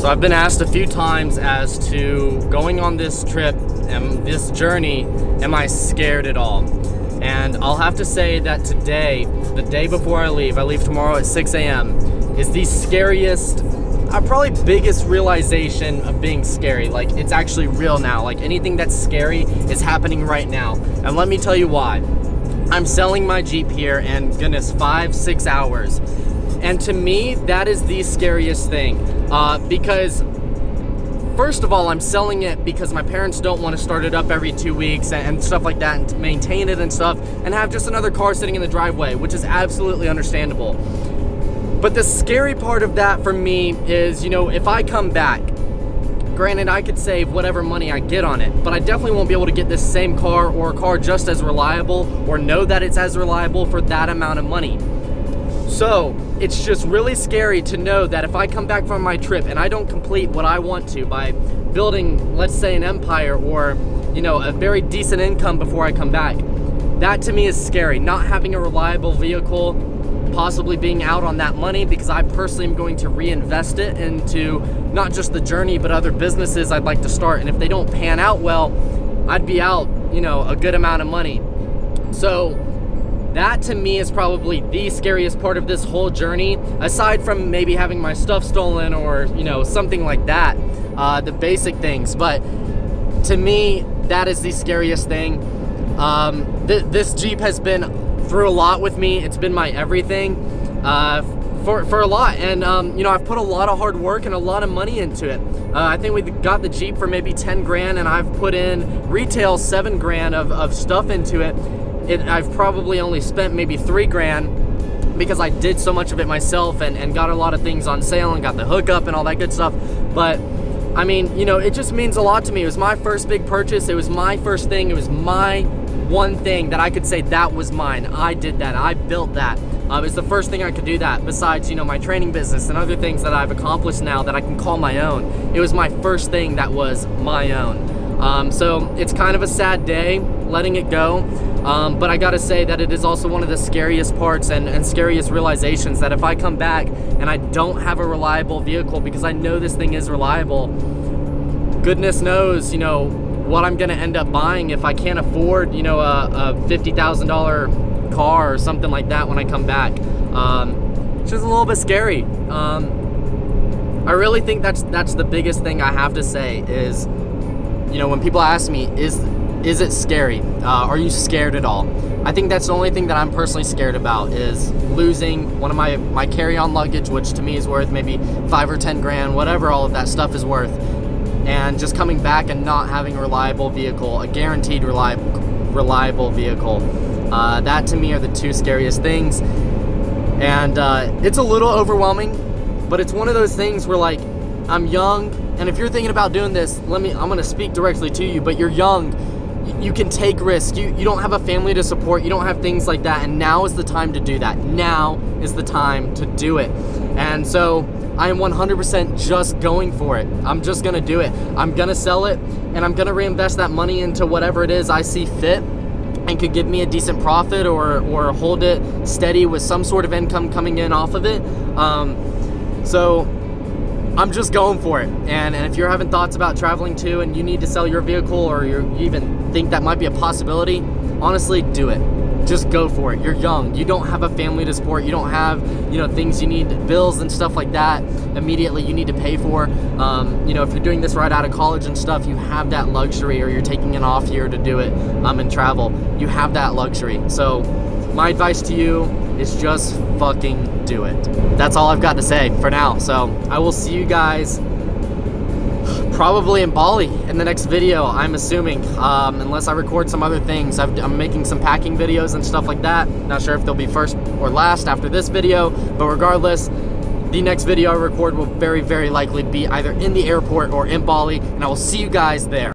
So I've been asked a few times as to going on this trip and this journey, am I scared at all? And I'll have to say that today, the day before I leave tomorrow at 6 a.m., is the scariest, probably biggest realization of being scary. Like, it's actually real now. Like, anything that's scary is happening right now. And let me tell you why. I'm selling my Jeep here in, goodness, 5-6 hours. And to me, that is the scariest thing. Because first of all, I'm selling it because my parents don't want to start it up every 2 weeks and stuff like that, and maintain it and stuff, and have just another car sitting in the driveway, which is absolutely understandable. But the scary part of that for me is, you know, if I come back, granted, I could save whatever money I get on it, but I definitely won't be able to get this same car or a car just as reliable, or know that it's as reliable for that amount of money. So it's just really scary to know that if I come back from my trip and I don't complete what I want to by building, let's say, an empire or, you know, a very decent income before I come back, that to me is scary. Not having a reliable vehicle, possibly being out on that money, because I personally am going to reinvest it into not just the journey but other businesses I'd like to start. And if they don't pan out well, I'd be out, you know, a good amount of money. So that to me is probably the scariest part of this whole journey, aside from maybe having my stuff stolen or, you know, something like that, the basic things. But to me, that is the scariest thing. This Jeep has been through a lot with me. It's been my everything for a lot. And, you know, I've put a lot of hard work and a lot of money into it. I think we got the Jeep for maybe 10 grand, and I've put in retail 7 grand of stuff into it. I've probably only spent maybe 3 grand because I did so much of it myself and got a lot of things on sale and got the hookup and all that good stuff. But I mean, you know, it just means a lot to me. It was my first big purchase. It was my first thing. It was my one thing that I could say that was mine. I did that. I built that. It's the first thing I could do that, besides, you know, my training business and other things that I've accomplished now that I can call my own. It was my first thing that was my own. So it's kind of a sad day letting it go. But I gotta say that it is also one of the scariest parts and scariest realizations, that if I come back and I don't have a reliable vehicle, because I know this thing is reliable, goodness knows, you know, what I'm gonna end up buying if I can't afford, you know, a $50,000 car or something like that when I come back. It's just a little bit scary. I really think that's the biggest thing I have to say is, you know, when people ask me, is it scary? Are you scared at all? I think that's the only thing that I'm personally scared about, is losing one of my carry-on luggage, which to me is worth maybe 5 or 10 grand, whatever all of that stuff is worth, and just coming back and not having a reliable vehicle, a guaranteed reliable vehicle. That to me are the two scariest things. And it's a little overwhelming, but it's one of those things where, like, I'm young, and if you're thinking about doing this, I'm gonna speak directly to you, but you're young. You can take risks. You don't have a family to support. You don't have things like that. And now is the time to do that. Now is the time to do it. And so I am 100% just going for it. I'm just going to do it. I'm going to sell it, and I'm going to reinvest that money into whatever it is I see fit and could give me a decent profit, or hold it steady with some sort of income coming in off of it. So I'm just going for it. And if you're having thoughts about traveling too, and you need to sell your vehicle, or you even think that might be a possibility, honestly, do it. Just go for it. You're young. You don't have a family to support. You don't have, you know, things you need, bills and stuff like that immediately you need to pay for. You know, if you're doing this right out of college and stuff, you have that luxury, or you're taking an off year to do it and travel. You have that luxury. So my advice to you is just fucking do it. That's all I've got to say for now. So I will see you guys probably in Bali in the next video, I'm assuming, unless I record some other things. I'm making some packing videos and stuff like that. Not sure if they'll be first or last after this video, but regardless, the next video I record will very, very likely be either in the airport or in Bali, and I will see you guys there.